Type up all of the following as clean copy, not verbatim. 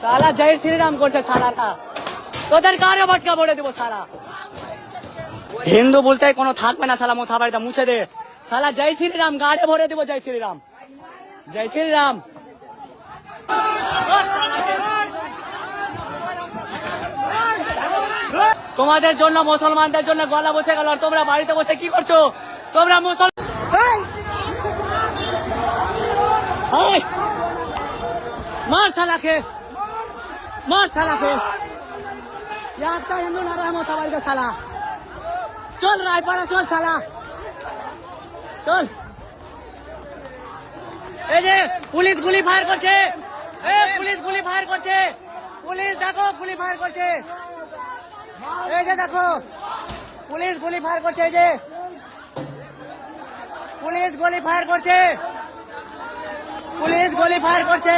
সালা জয় শ্রীরাম করছে সালাটা, তোদের কারে ভটকা বলে দেবো সালা। হিন্দু বলতে কোনো থাকবে না সালা, মোথা বাড়িটা মুছে দে সালা। জয় শ্রীরাম গাড়ে ভরে দেবো, জয় শ্রীরাম, জয় শ্রীরাম। তোমাদের জন্য মুসলমানদের জন্য গলা বসে গেল, আর তোমরা বাড়িতে বসে কি করছো? তোমরা মার সালাকে, মার সালাকে, একটা হিন্দু না রহে মোথা বাড়িতে সালা। চল রায়পাড়া চল সালা, চল। এই যে পুলিশ গুলি ফায়ার করছে, পুলিশ গুলি ফায়ার করছে, পুলিশ দেখো গুলি ফায়ার করছে, এই যে দেখো পুলিশ গুলি ফায়ার করছে, এই যে পুলিশ গুলি ফায়ার করছে, পুলিশ গুলি ফায়ার করছে,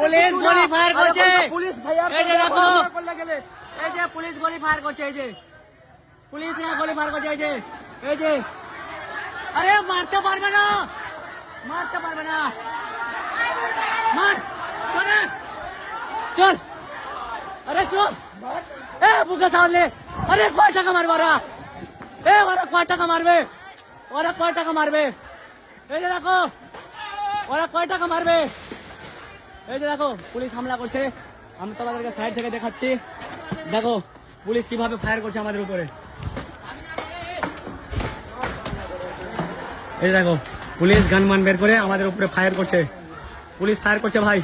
পুলিশ গুলি ফায়ার করছে, এই যে দেখো, এই যে পুলিশ গুলি ফায়ার করছে, এই যে পুলিশ গুলি ফায়ার করছে, এই যে, এই যে। আরে মারতে পারবে না, মারতে পারবে না, মার চল, আরে চল, বুকে সামনে। আরে কয় টাকা মারবে ওরা, ওরা কয় টাকা মারবে, ওরা কয় টাকা মারবে, এই যে দেখো ওরা কয় টাকা মারবে, এই যে দেখো পুলিশ হামলা করছে। আমি তোমাদেরকে সাইড থেকে দেখাচ্ছি, দেখো পুলিশ কিভাবে ফায়ার করছে আমাদের উপরে। এই দেখো পুলিশ গানমান বের করে আমাদের উপরে ফায়ার করছে, পুলিশ ফায়ার করছে ভাই।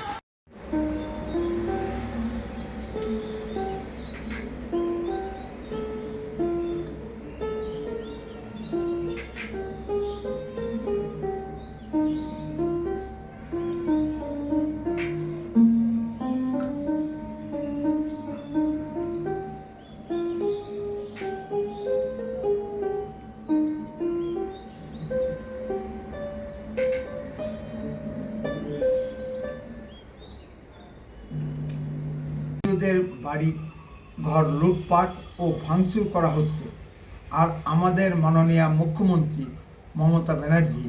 বাড়ি ঘর লুটপাট ও ভাঙচুর করা হচ্ছে, আর আমাদের মাননীয় মুখ্যমন্ত্রী মমতা ব্যানার্জি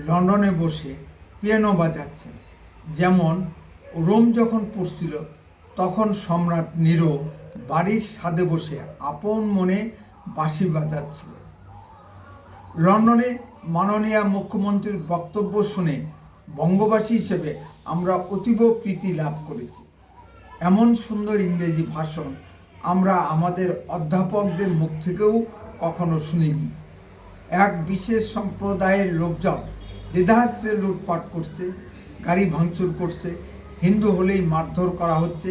লন্ডনে বসে পিয়ানো বাজাচ্ছেন। যেমন রোম যখন পড়ছিল তখন সম্রাট নিরো বাড়ির ছাদে বসে আপন মনে বাঁশি বাজাচ্ছিল। লন্ডনে মাননীয় মুখ্যমন্ত্রীর বক্তব্য শুনে বঙ্গবাসী হিসেবে আমরা অতীব প্রীতি লাভ করেছি। এমন সুন্দর ইংরেজি ভাষণ আমরা আমাদের অধ্যাপকদের মুখ থেকেও কখনো শুনিনি। এক বিশেষ সম্প্রদায়ের লোকজন দ্বিধাস্ত্রে লুটপাট করছে, গাড়ি ভাঙচুর করছে, হিন্দু হলেই মারধর করা হচ্ছে,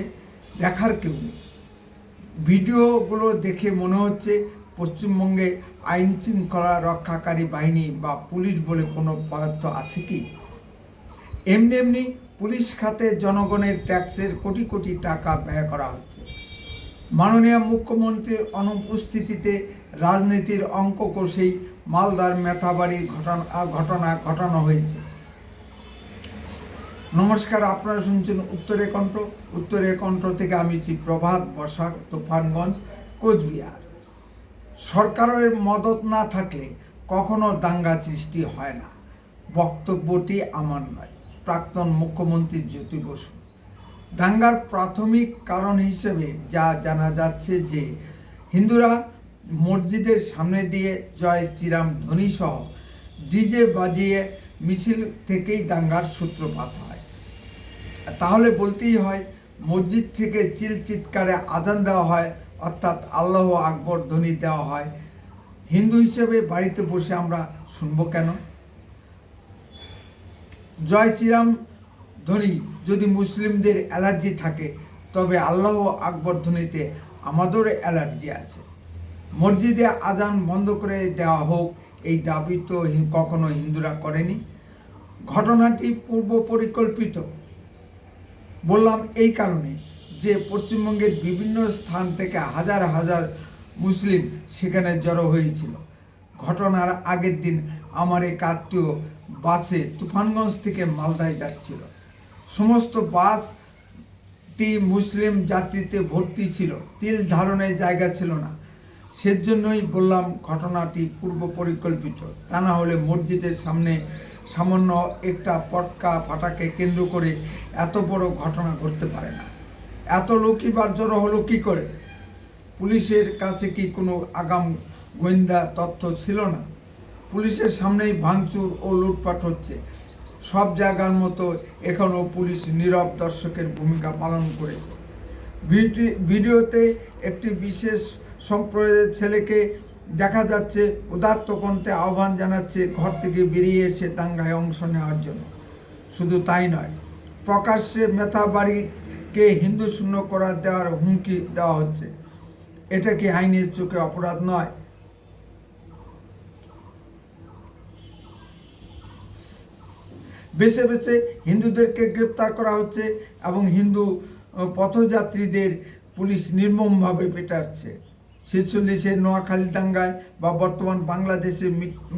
দেখার কেউ নেই। ভিডিওগুলো দেখে মনে হচ্ছে পশ্চিমবঙ্গে আইন শৃঙ্খলা রক্ষাকারী বাহিনী বা পুলিশ বলে কোনো পদার্থ আছে কি? এমনি এমনি পুলিশ খাতে জনগণের ট্যাক্সের কোটি কোটি টাকা ব্যয় করা হচ্ছে। মাননীয় মুখ্যমন্ত্রীর অনুপস্থিতিতে রাজনীতির অঙ্ক কষেই মালদার মেথাবাড়ির ঘটনা ঘটানো হয়েছে। নমস্কার, আপনারা শুনছেন উত্তরে কণ্ঠ। উত্তরে কণ্ঠ থেকে আমি প্রভাত বসাক, তুফানগঞ্জ, কোচবিহার। সরকারের মদত না থাকলে কখনো দাঙ্গা সৃষ্টি হয় না, বক্তব্যটি আমার নয়, প্রাক্তন মুখ্যমন্ত্রী জ্যোতি বসু। দাঙ্গার প্রাথমিক কারণ হিসেবে যা জানা যাচ্ছে যে হিন্দুরা মসজিদের সামনে দিয়ে জয় শ্রীরাম ধ্বনি সহ ডিজে বাজিয়ে মিছিল থেকেই দাঙ্গার সূত্রপাত হয়। তাহলে বলতেই হয় মসজিদ থেকে চিৎকারে আজান দেওয়া হয়, অর্থাৎ আল্লাহ আকবর ধ্বনি দেওয়া হয়। হিন্দু হিসেবে বাড়িতে বসে আমরা শুনবো কেন? জয় শ্রীরাম ধ্বনি যদি মুসলিমদের অ্যালার্জি থাকে, তবে আল্লাহ আকবর ধ্বনিতে আমাদেরও অ্যালার্জি আছে। মসজিদে আজান বন্ধ করে দেওয়া হোক, এই দাবি তো কখনো হিন্দুরা করেনি। ঘটনাটি পূর্ব পরিকল্পিত বললাম এই কারণে যে পশ্চিমবঙ্গের বিভিন্ন স্থান থেকে হাজার হাজার মুসলিম সেখানে জড়ো হয়েছিল। ঘটনার আগের দিন আমার এক আত্মীয় বাসে তুফানগঞ্জ থেকে মালদায় যাচ্ছিল। সমস্ত বাসটি মুসলিম যাত্রীতে ভর্তি ছিল, তিল ধারণের জায়গা ছিল না। সেজন্যই বললাম ঘটনাটি পূর্ব পরিকল্পিত, তা না হলে মসজিদের সামনে সামান্য একটা পটকা ফাটাকে কেন্দ্র করে এত বড় ঘটনা ঘটতে পারে না। এত লোকই বার জড়ো হলো কী করে? পুলিশের কাছে কি কোনো আগাম গোয়েন্দা তথ্য ছিল না? পুলিশের সামনেই ভাঙচুর ও লুটপাট হচ্ছে। সব জায়গার মতো এখনও পুলিশ নীরব দর্শকের ভূমিকা পালন করেছে। ভিডিওতে একটি বিশেষ সম্প্রদায়ের ছেলেকে দেখা যাচ্ছে উদাত্ত কণ্ঠে আহ্বান জানাচ্ছে ঘর থেকে বেরিয়ে এসে দাঙ্গায় অংশ নেওয়ার জন্য। শুধু তাই নয়, প্রকাশ্যে মেথা বাড়িকে হিন্দু শূন্য করা দেওয়ার হুমকি দেওয়া হচ্ছে। এটা কি আইনের চোখে অপরাধ নয়? বেছে বেছে হিন্দুদেরকে গ্রেপ্তার করা হচ্ছে এবং হিন্দু পথযাত্রীদের পুলিশ নির্মমভাবে পেটাচ্ছে। 46-এর নোয়াখালী দাঙ্গায় বা বর্তমান বাংলাদেশে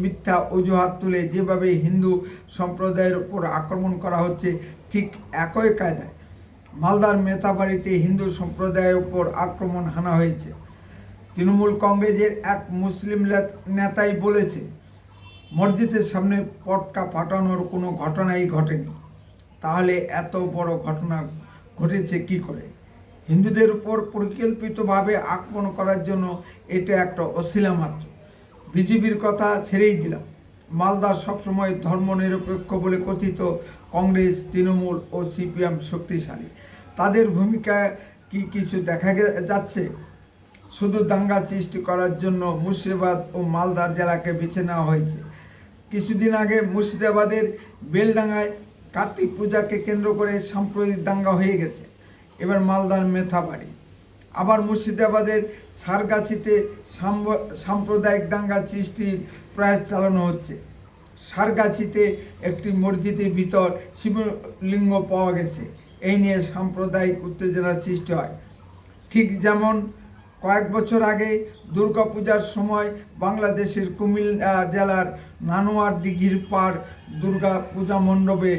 মিথ্যা অজুহাত তুলে যেভাবে হিন্দু সম্প্রদায়ের উপর আক্রমণ করা হচ্ছে, ঠিক একই কায়দায় মালদার মেথাবাড়িতে হিন্দু সম্প্রদায়ের উপর আক্রমণ হানা হয়েছে। তৃণমূল কংগ্রেসের এক মুসলিম নেতাই বলেছে, মসজিদের সামনে পটকা ফাটানোর কোনো ঘটনাই ঘটেনি। তাহলে এত বড় ঘটনা ঘটেছে কি করে? হিন্দুদের উপর পরিকল্পিতভাবে আক্রমণ করার জন্য এটা একটা অছিলা মাত্র। বিজেপির কথা ছেড়েই দিলাম, মালদা সবসময় ধর্মনিরপেক্ষ বলে কথিত কংগ্রেস, তৃণমূল ও সিপিএম শক্তিশালী। তাদের ভূমিকা কি কিছু দেখা যাচ্ছে? শুধু দাঙ্গা সৃষ্টি করার জন্য মুর্শিদাবাদ ও মালদা জেলাকে বেছে নেওয়া হয়েছে। কিছুদিন আগে মুর্শিদাবাদের বেলডাঙ্গায় কার্তিক পূজাকে কেন্দ্র করে সাম্প্রদায়িক দাঙ্গা হয়ে গেছে। এবার মালদার মেথাবাড়ি, আবার মুর্শিদাবাদের সারগাছিতে সাম্প্রদায়িক দাঙ্গা সৃষ্টির প্রয়াস চালানো হচ্ছে। সারগাছিতে একটি মসজিদের ভিতর শিবলিঙ্গ পাওয়া গেছে। এই নিয়ে সাম্প্রদায়িক উত্তেজনার সৃষ্টি হয়। ঠিক যেমন কয়েক বছর আগে দুর্গাপূজার সময় বাংলাদেশের কুমিল্লা জেলার নানোয়ার দিঘির পাড় দুর্গা পূজা মণ্ডপে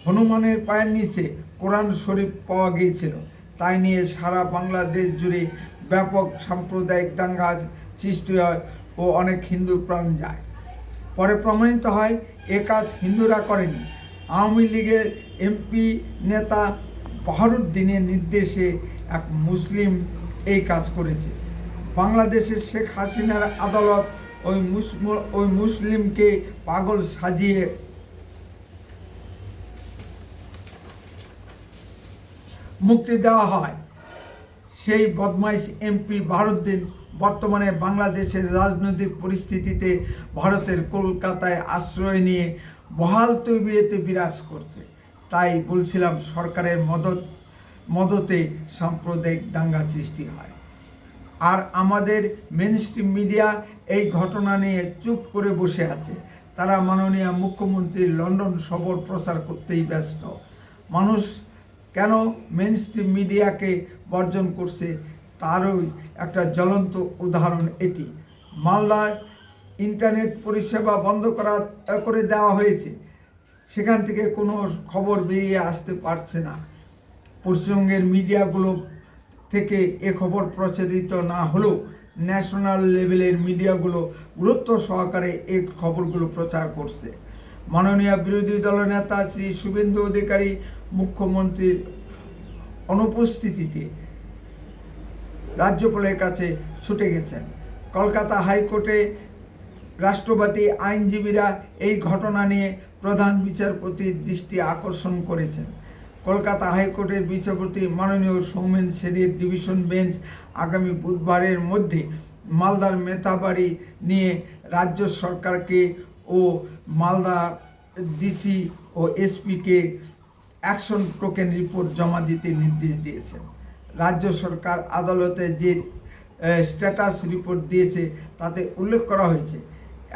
হনুমানের পায়ের নিচে কোরআন শরীফ পাওয়া গিয়েছিল। তাই নিয়ে সারা বাংলাদেশ জুড়ে ব্যাপক সাম্প্রদায়িক দাঙ্গা সৃষ্টি হয় ও অনেক হিন্দু প্রাণ যায়। পরে প্রমাণিত হয় এ কাজ হিন্দুরা করেনি, আওয়ামী লীগের এমপি নেতা বাহারুদ্দিনের নির্দেশে এক মুসলিম এই কাজ করেছে। বাংলাদেশের শেখ হাসিনার আদালত ওই মুসলিমকে পাগল সাজিয়ে মুক্তি দেওয়া হয়। সেই বদমাইশ এমপি বাহারুদ্দিন বর্তমানে বাংলাদেশের রাজনৈতিক পরিস্থিতিতে ভারতের কলকাতায় আশ্রয় নিয়ে বহাল তবিয়তে বিরাজ করছে। তাই বলছিলাম, সরকারের মদতে সাম্প্রদায়িক দাঙ্গা সৃষ্টি হয়। আর আমাদের মেইনস্ট্রিম মিডিয়া এই ঘটনা নিয়ে চুপ করে বসে আছে। তারা মাননীয় মুখ্যমন্ত্রীর লন্ডন সফর প্রচার করতেই ব্যস্ত। মানুষ কেন মেইনস্ট্রিম মিডিয়াকে বর্জন করছে তারই একটা জ্বলন্ত উদাহরণ এটি। মালদার ইন্টারনেট পরিষেবা বন্ধ করে দেওয়া হয়েছে। সেখান থেকে কোনো খবর বেরিয়ে আসতে পারছে না। পশ্চিমবঙ্গের মিডিয়াগুলো থেকে এ খবর প্রচারিত না হলেও ন্যাশনাল লেভেলের মিডিয়াগুলো গুরুত্ব সহকারে এই খবরগুলো প্রচার করছে। মাননীয় বিরোধী দলনেতা শ্রী শুভেন্দু অধিকারী মুখ্যমন্ত্রীর অনুপস্থিতিতে রাজ্যপালের কাছে ছুটে গেছেন। কলকাতা হাইকোর্টে রাষ্ট্রপতি আইনজীবীরা এই ঘটনা নিয়ে প্রধান বিচারপতির দৃষ্টি আকর্ষণ করেছেন। কলকাতা হাইকোর্টের বিচারপতি মাননীয় সৌমেন সেনের ডিভিশন বেঞ্চ আগামী বুধবারের মধ্যে মালদার মেথাবাড়ি নিয়ে রাজ্য সরকারকে ও মালদা ডিসি ও এসপিকে অ্যাকশন টোকেন রিপোর্ট জমা দিতে নির্দেশ দিয়েছেন। রাজ্য সরকার আদালতে যে স্ট্যাটাস রিপোর্ট দিয়েছে তাতে উল্লেখ করা হয়েছে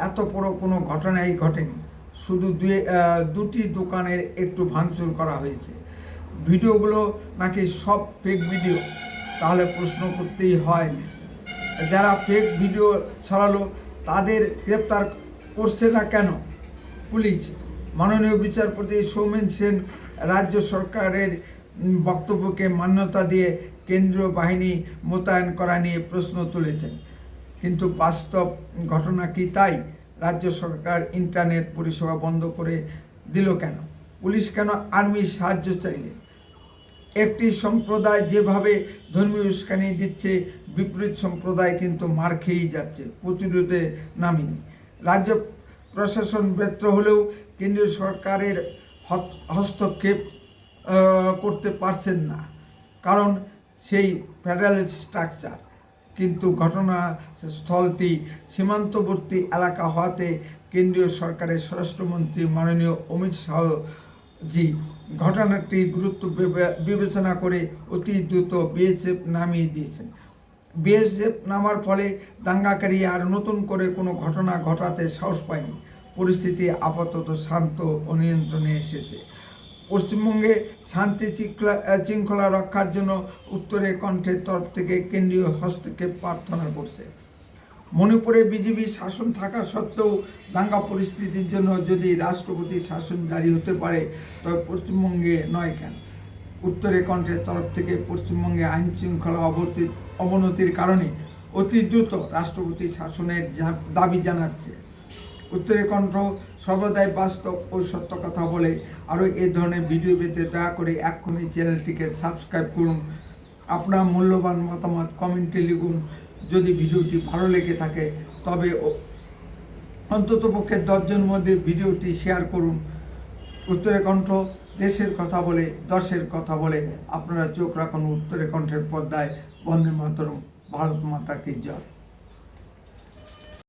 এত বড় কোনো ঘটনাই ঘটেনি, শুধু দুটি দোকানের একটু ভাঙচুর করা হয়েছে। ভিডিওগুলো নাকি সব ফেক ভিডিও। তাহলে প্রশ্ন করতেই হয়, যারা ফেক ভিডিও ছড়ালো তাদের গ্রেপ্তার করছে না কেন পুলিশ? মাননীয় বিচারপতি সৌমেন সেন রাজ্য সরকারের বক্তব্যকে মান্যতা দিয়ে কেন্দ্রীয় বাহিনী মোতায়েন করা নিয়ে প্রশ্ন তুলেছেন, কিন্তু বাস্তব ঘটনা কি তাই? রাজ্য সরকার ইন্টারনেট পরিষেবা বন্ধ করে দিল কেন? পুলিশ কেন আর্মির সাহায্য চাইলে? একটি সম্প্রদায় যেভাবে ধর্মীয় উস্কানি দিচ্ছে, বিপরীত সম্প্রদায় কিন্তু মার খেয়েই যাচ্ছে, প্রতিরোধে নামেনি। রাজ্য প্রশাসন ব্যর্থ হলেও কেন্দ্রীয় সরকারের হস্তক্ষেপ করতে পারছেন না, কারণ সেই ফেডারেল স্ট্রাকচার। কিন্তু ঘটনাস্থলটি সীমান্তবর্তী এলাকা হওয়াতে কেন্দ্রীয় সরকারের স্বরাষ্ট্রমন্ত্রী মাননীয় অমিত শাহজি ঘটনাটি গুরুত্ব বিবেচনা করে অতি দ্রুত বিএসএফ নামিয়ে দিয়েছেন। বিএসএফ নামার ফলে দাঙ্গাকারী আর নতুন করে কোনো ঘটনা ঘটাতে সাহস পায়নি। পরিস্থিতি আপাতত শান্ত ও নিয়ন্ত্রণে এসেছে। পশ্চিমবঙ্গে শান্তি শৃঙ্খলা রক্ষার জন্য উত্তরের কণ্ঠের তরফ থেকে কেন্দ্রীয় হস্তক্ষেপ প্রার্থনা করছে। মণিপুরে বিজেপি শাসন থাকা সত্ত্বেও দাঙ্গা পরিস্থিতির জন্য যদি রাষ্ট্রপতি শাসন জারি হতে পারে, তবে পশ্চিমবঙ্গে নয় কেন? উত্তরের কণ্ঠের তরফ থেকে পশ্চিমবঙ্গে আইন শৃঙ্খলা অবনতির কারণে অতি দ্রুত রাষ্ট্রপতি শাসনের দাবি জানাচ্ছে। উত্তরের কণ্ঠ সর্বদাই বাস্তব ও সত্য কথা বলে। আরও এই ধরনের ভিডিও পেতে দয়া করে এক্ষুনি চ্যানেলটিকে সাবস্ক্রাইব করুন। আপনার মূল্যবান মতামত কমেন্টে লিখুন। যদি ভিডিওটি ভালো লেগে থাকে তবে অন্ততপক্ষে 10 জনের মধ্যে ভিডিওটি শেয়ার করুন। উত্তরের কণ্ঠ দেশের কথা বলে, দশের কথা বলে। আপনারা চোখ রাখুন উত্তরের কণ্ঠের পর্দায়। বন্দে মাতরম। ভারত মাতা কি জয়।